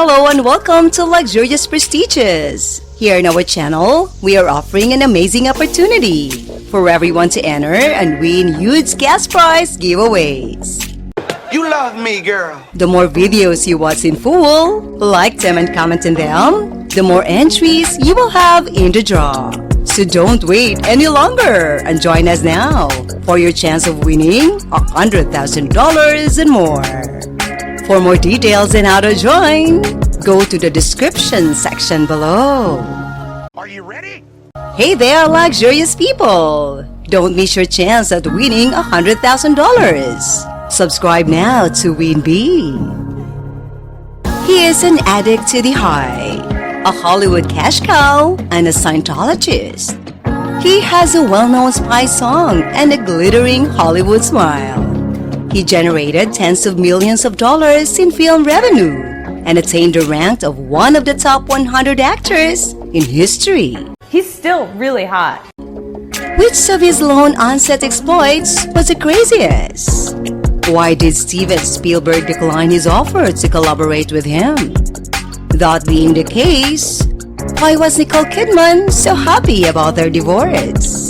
Hello and welcome to Luxurious Prestiges. Here in our channel, we are offering an amazing opportunity for everyone to enter and win huge cash prize giveaways. You love me, girl. The more videos you watch in full, like them and comment on them, the more entries you will have in the draw. So don't wait any longer and join us now for your chance of winning $100,000 and more. For more details on how to join, go to the description section below. Are you ready? Hey there, luxurious people! Don't miss your chance at winning $100,000. Subscribe now to Win B. He is an addict to the high, a Hollywood cash cow, and a Scientologist. He has a well-known spy song and a glittering Hollywood smile. He generated tens of millions of dollars in film revenue and attained the rank of one of the top 100 actors in history. He's still really hot. Which of his lone onset exploits was the craziest? Why did Steven Spielberg decline his offer to collaborate with him? That being the case, why was Nicole Kidman so happy about their divorce?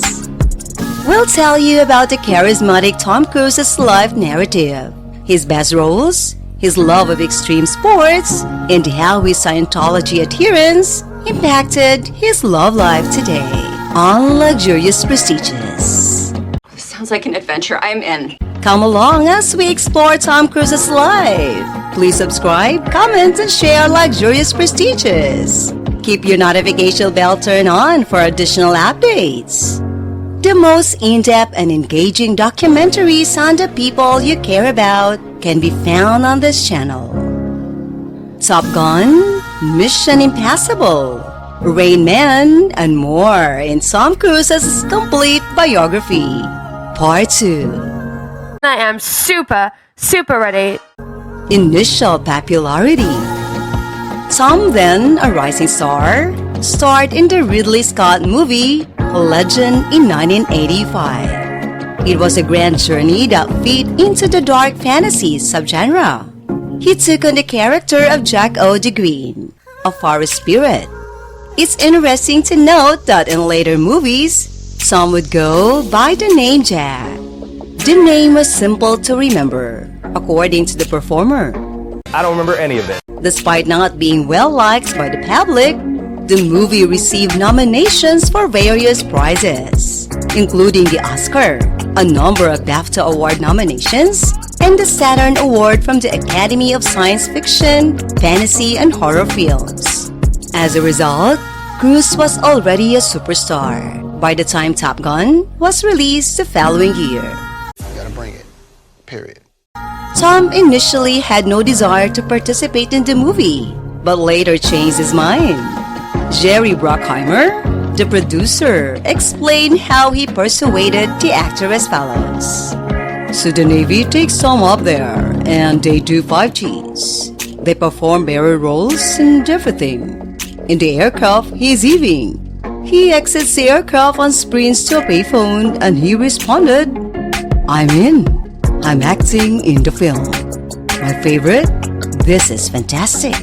We'll tell you about the charismatic Tom Cruise's life narrative, his best roles, his love of extreme sports, and how his Scientology adherence impacted his love life today on Luxurious Prestiges. This sounds like an adventure. I'm in. Come along as we explore Tom Cruise's life. Please subscribe, comment, and share Luxurious Prestiges. Keep your notification bell turned on for additional updates. The most in-depth and engaging documentaries on the people you care about can be found on this channel. Top Gun, Mission Impossible, Rain Man, and more in Tom Cruise's complete biography. Part 2. I am super ready. Initial popularity. Tom, then a rising star, starred in the Ridley Scott movie Legend in 1985. It was a grand journey that fit into the dark fantasy subgenre. He took on the character of Jack O. the Green, a forest spirit. It's interesting to note that in later movies, some would go by the name Jack. The name was simple to remember, according to the performer. I don't remember any of it. Despite not being well liked by the public, the movie received nominations for various prizes, including the Oscar, a number of BAFTA Award nominations, and the Saturn Award from the Academy of Science Fiction, Fantasy, and Horror Films. As a result, Cruise was already a superstar by the time Top Gun was released the following year. You gotta bring it. Period. Tom initially had no desire to participate in the movie, but later changed his mind. Jerry Bruckheimer, the producer, explained how he persuaded the actor as follows. So the Navy takes Tom up there, and they do 5 Gs. They perform barrel rolls and everything. In the aircraft, he's eating. He exits the aircraft and sprints to a payphone, and he responded, "I'm in. I'm acting in the film. My favorite? This is fantastic."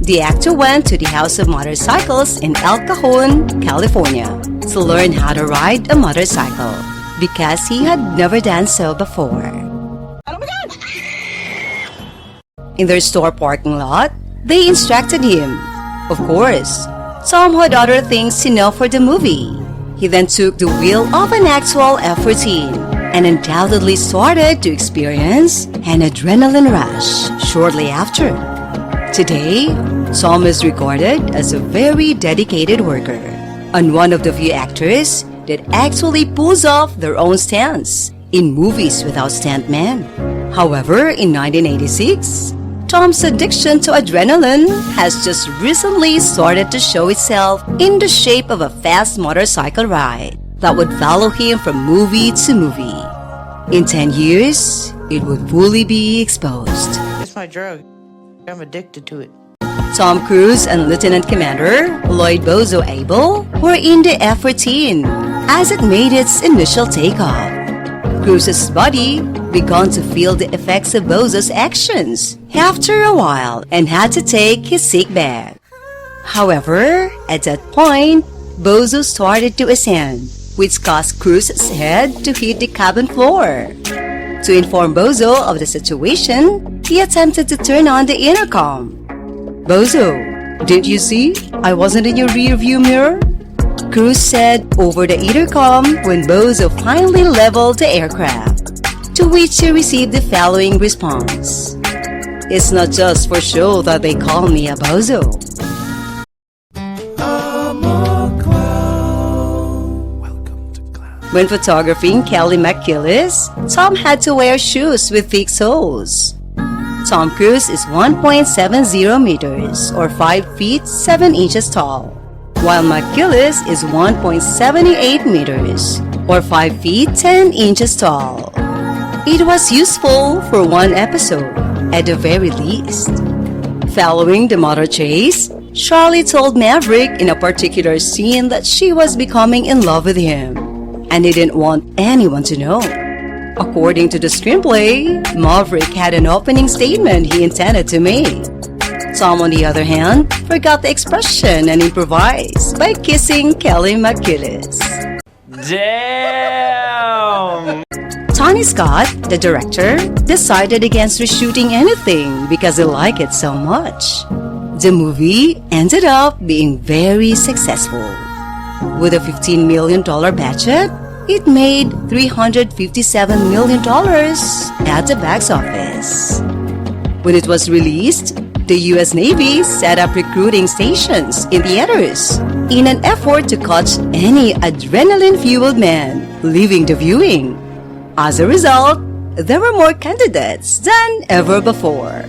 The actor went to the House of Motorcycles in El Cajon, California, to learn how to ride a motorcycle because he had never done so before. Oh my God! In their store parking lot, they instructed him. Of course, Tom had other things to know for the movie. He then took the wheel of an actual F-14 and undoubtedly started to experience an adrenaline rush shortly after. Today, Tom is regarded as a very dedicated worker and one of the few actors that actually pulls off their own stunts in movies without stuntmen. However, in 1986, Tom's addiction to adrenaline has just recently started to show itself in the shape of a fast motorcycle ride that would follow him from movie to movie. In 10 years, it would fully be exposed. It's my drug. I'm addicted to it. Tom Cruise and Lieutenant Commander Lloyd Bozo Abel were in the F-14 as it made its initial takeoff. Cruise's body began to feel the effects of Bozo's actions after a while and had to take his sick bag. However, at that point, Bozo started to ascend, which caused Cruz's head to hit the cabin floor. To inform Bozo of the situation, he attempted to turn on the intercom. "Bozo, didn't you see? I wasn't in your rear view mirror?" Cruz said over the intercom when Bozo finally leveled the aircraft, to which he received the following response: "It's not just for show that they call me a bozo." When photographing Kelly McGillis, Tom had to wear shoes with thick soles. Tom Cruise is 1.70 meters or 5 feet 7 inches tall, while McGillis is 1.78 meters or 5 feet 10 inches tall. It was useful for one episode, at the very least. Following the motor chase, Charlie told Maverick in a particular scene that she was becoming in love with him, and he didn't want anyone to know. According to the screenplay, Maverick had an opening statement he intended to make. Tom, on the other hand, forgot the expression and improvised by kissing Kelly McGillis. Damn! Tony Scott, the director, decided against reshooting anything because he liked it so much. The movie ended up being very successful. With a $15 million budget, it made $357 million at the box office. When it was released, the U.S. Navy set up recruiting stations in theaters in an effort to catch any adrenaline-fueled man leaving the viewing. As a result, there were more candidates than ever before.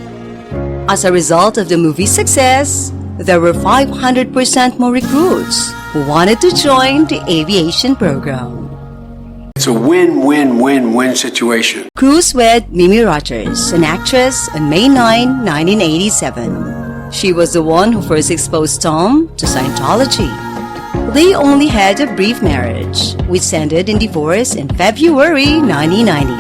As a result of the movie's success, there were 500% more recruits who wanted to join the aviation program. It's a win-win-win-win situation. Cruise wed Mimi Rogers, an actress, on May 9, 1987. She was the one who first exposed Tom to Scientology. They only had a brief marriage, which ended in divorce in February 1990.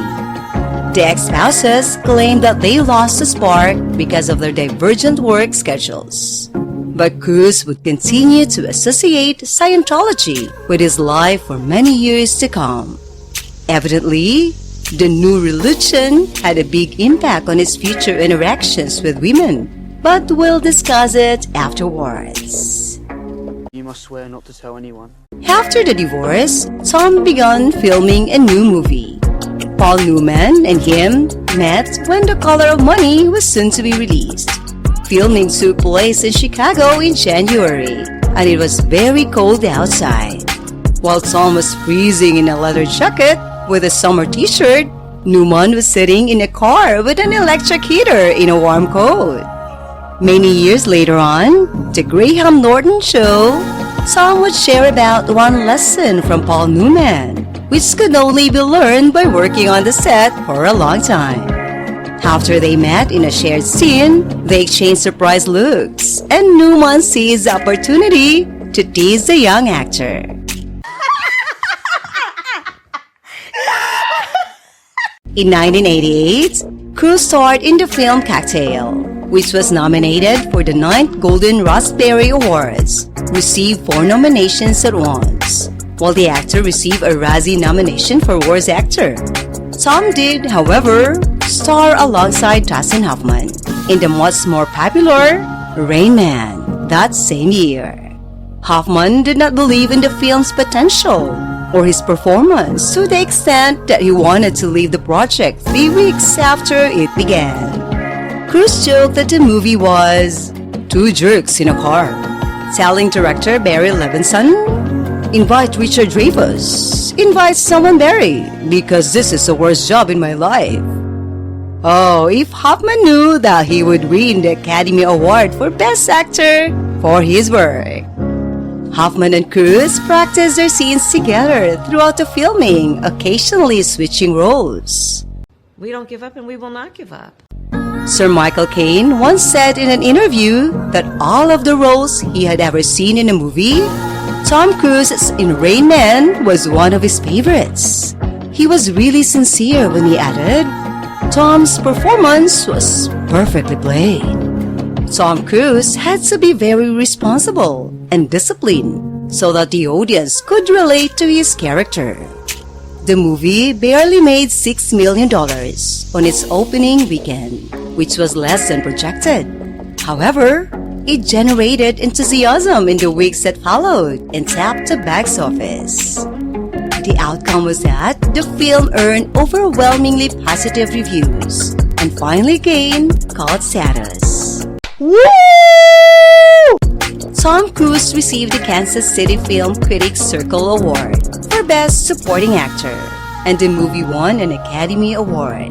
The ex-spouses claimed that they lost the spark because of their divergent work schedules. But Cruise would continue to associate Scientology with his life for many years to come. Evidently, the new religion had a big impact on his future interactions with women, but we'll discuss it afterwards. You must swear not to tell anyone. After the divorce, Tom began filming a new movie. Paul Newman and him met when The Color of Money was soon to be released. Filming took place in Chicago in January, and it was very cold outside. While Tom was freezing in a leather jacket with a summer t-shirt, Newman was sitting in a car with an electric heater in a warm coat. Many years later on, the Graham Norton show, Tom would share about one lesson from Paul Newman, which could only be learned by working on the set for a long time. After they met in a shared scene, they exchanged surprise looks, and Newman seized the opportunity to tease the young actor. In 1988, Cruise starred in the film Cocktail, which was nominated for the 9th Golden Raspberry Awards, received 4 nominations at once, while the actor received a Razzie nomination for Worst Actor. Tom did, however, star alongside Dustin Hoffman in the much more popular Rain Man that same year. Hoffman did not believe in the film's potential or his performance to the extent that he wanted to leave the project 3 weeks after it began. Cruise joked that the movie was 2 jerks in a car, telling director Barry Levinson, "Invite Richard Dreyfuss, invite Salman Barry, because this is the worst job in my life." Oh, if Hoffman knew that he would win the Academy Award for Best Actor for his work. Hoffman and Cruise practiced their scenes together throughout the filming, occasionally switching roles. We don't give up and we will not give up. Sir Michael Caine once said in an interview that all of the roles he had ever seen in a movie, Tom Cruise in Rain Man was one of his favorites. He was really sincere when he added, Tom's performance was perfectly played. Tom Cruise had to be very responsible and disciplined so that the audience could relate to his character. The movie barely made $6 million on its opening weekend, which was less than projected. However, it generated enthusiasm in the weeks that followed and tapped the box office. The outcome was that the film earned overwhelmingly positive reviews and finally gained cult status. Woo! Tom Cruise received the Kansas City Film Critics Circle Award for Best Supporting Actor, and the movie won an Academy Award.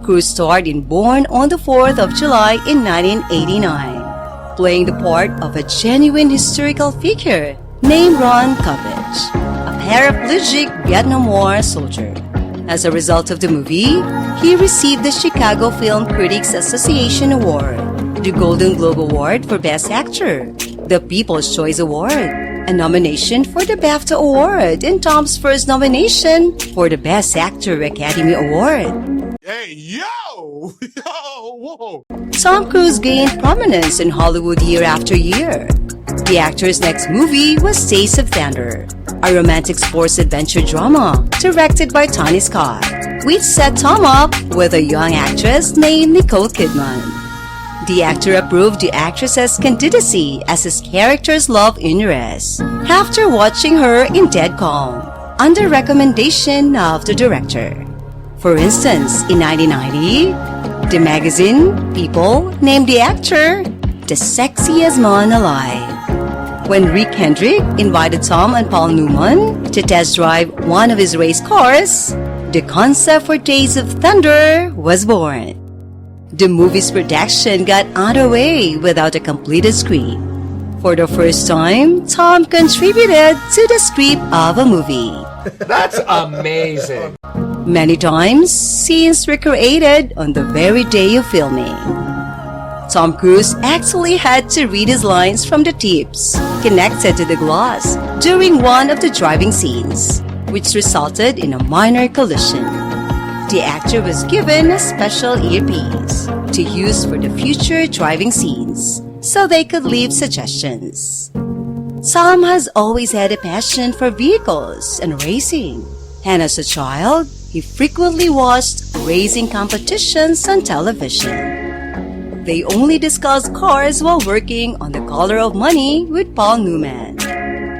Cruise starred in Born on the 4th of July in 1989, playing the part of a genuine historical figure named Ron Coppage, a paraplegic Vietnam War soldier. As a result of the movie, he received the Chicago Film Critics Association Award, the Golden Globe Award for Best Actor, the People's Choice Award, a nomination for the BAFTA Award, and Tom's first nomination for the Best Actor Academy Award. Hey, yo! Yo, whoa! Tom Cruise gained prominence in Hollywood year after year. The actor's next movie was Days of Thunder, a romantic sports adventure drama directed by Tony Scott, which set Tom up with a young actress named Nicole Kidman. The actor approved the actress's candidacy as his character's love interest after watching her in Dead Calm, under recommendation of the director. For instance, in 1990, the magazine People named the actor the sexiest man alive. When Rick Hendrick invited Tom and Paul Newman to test drive one of his race cars, the concept for Days of Thunder was born. The movie's production got underway without a completed script. For the first time, Tom contributed to the script of a movie. That's amazing. Many times, scenes were created on the very day of filming. Tom Cruise actually had to read his lines from the tips connected to the glass during one of the driving scenes, which resulted in a minor collision. The actor was given a special earpiece to use for the future driving scenes so they could leave suggestions. Tom has always had a passion for vehicles and racing, and as a child, he frequently watched racing competitions on television. They only discussed cars while working on The Color of Money with Paul Newman.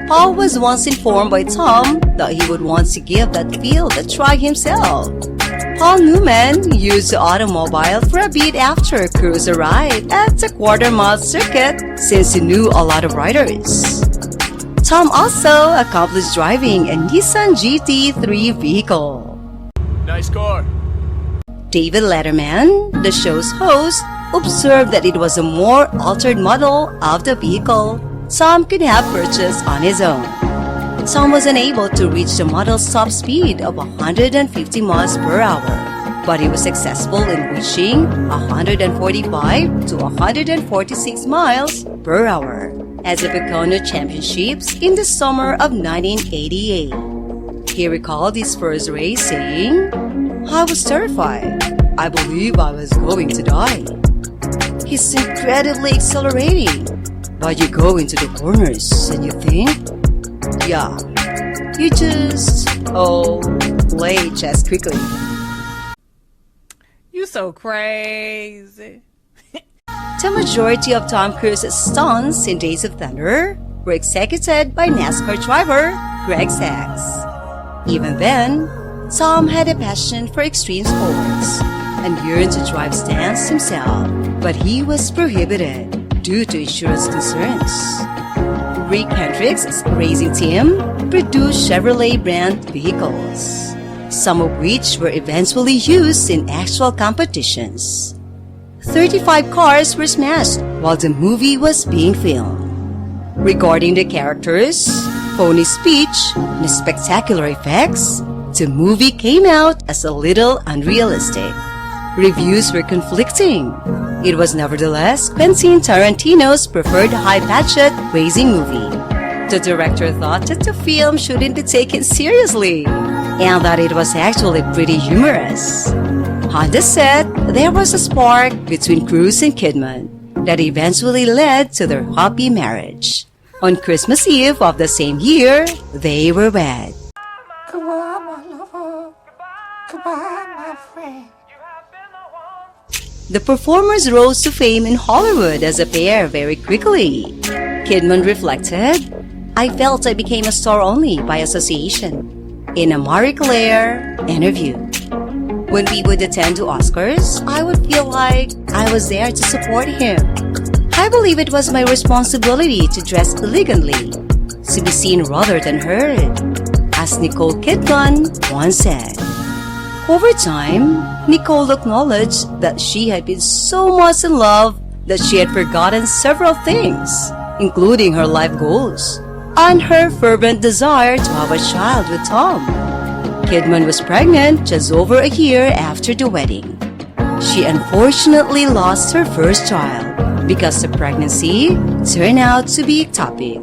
Paul was once informed by Tom that he would want to give that field a try himself. Paul Newman used the automobile for a bit after Cruise arrived at the quarter-mile circuit since he knew a lot of riders. Tom also accomplished driving a Nissan GT3 vehicle. Nice car. David Letterman, the show's host, observed that it was a more altered model of the vehicle Tom could have purchased on his own. Tom was unable to reach the model's top speed of 150 miles per hour, but he was successful in reaching 145 to 146 miles per hour at the Pocono Championships in the summer of 1988. He recalled his first race saying, "I was terrified. I believe I was going to die. He's incredibly accelerating, but you go into the corners and you think, yeah, you just, play chess quickly." You so crazy. The majority of Tom Cruise's stunts in Days of Thunder were executed by NASCAR driver Greg Sacks. Even then, Tom had a passion for extreme sports and yearned to drive stunts himself, but he was prohibited due to insurance concerns. Rick Hendrick's racing team produced Chevrolet brand vehicles, some of which were eventually used in actual competitions. 35 cars were smashed while the movie was being filmed. Regarding the characters, phony speech, and spectacular effects, the movie came out as a little unrealistic. Reviews were conflicting. It was nevertheless Quentin Tarantino's preferred high-budget racing movie. The director thought that the film shouldn't be taken seriously, and that it was actually pretty humorous. On the set, there was a spark between Cruz and Kidman that eventually led to their happy marriage. On Christmas Eve of the same year, they were wed. The performers rose to fame in Hollywood as a pair very quickly. Kidman reflected, "I felt I became a star only by association," in a Marie Claire interview. "When we would attend to Oscars, I would feel like I was there to support him. I believe it was my responsibility to dress elegantly, to be seen rather than heard," as Nicole Kidman once said. Over time, Nicole acknowledged that she had been so much in love that she had forgotten several things, including her life goals and her fervent desire to have a child with Tom. Kidman was pregnant just over a year after the wedding. She unfortunately lost her first child because the pregnancy turned out to be ectopic.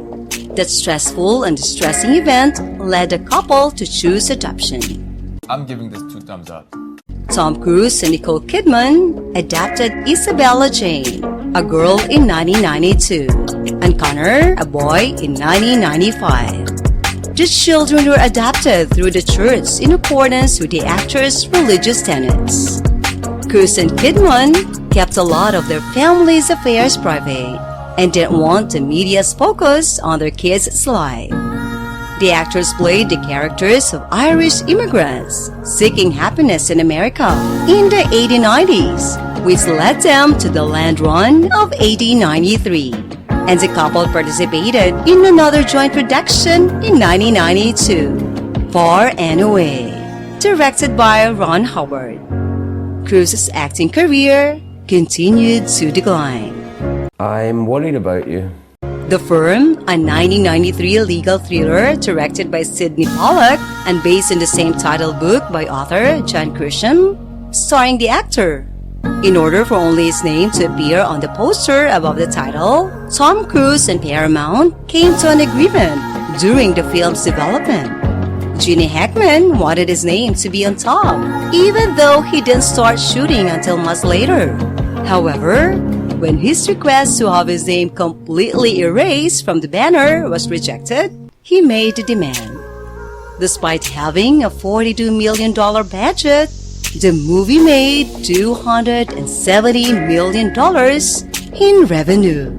That stressful and distressing event led the couple to choose adoption. I'm giving this 2 thumbs up. Tom Cruise and Nicole Kidman adopted Isabella Jane, a girl in 1992, and Connor, a boy, in 1995. The children were adopted through the church in accordance with the actors' religious tenets. Cruise and Kidman kept a lot of their family's affairs private and didn't want the media's focus on their kids' life. The actors played the characters of Irish immigrants seeking happiness in America in the 1890s, which led them to the land run of 1893. And the couple participated in another joint production in 1992, For Anno, directed by Ron Howard. Cruise's acting career continued to decline. I'm worried about you. The Firm, a 1993 legal thriller directed by Sidney Pollack and based on the same title book by author John Grisham, starring the actor. In order for only his name to appear on the poster above the title, Tom Cruise and Paramount came to an agreement during the film's development. Gene Hackman wanted his name to be on top, even though he didn't start shooting until months later. However, when his request to have his name completely erased from the banner was rejected, he made the demand. Despite having a $42 million budget, the movie made $270 million in revenue.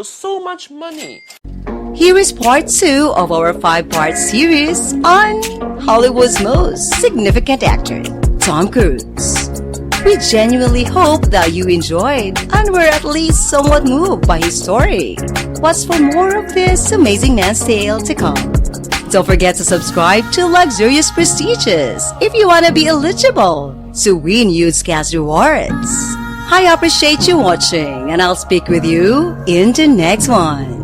So much money. Here is part 2 of our 5-part series on Hollywood's most significant actor, Tom Cruise. We genuinely hope that you enjoyed and were at least somewhat moved by his story. Watch for more of this amazing man's tale to come. Don't forget to subscribe to Luxurious Prestigious if you want to be eligible to win huge cash rewards. I appreciate you watching, and I'll speak with you in the next one.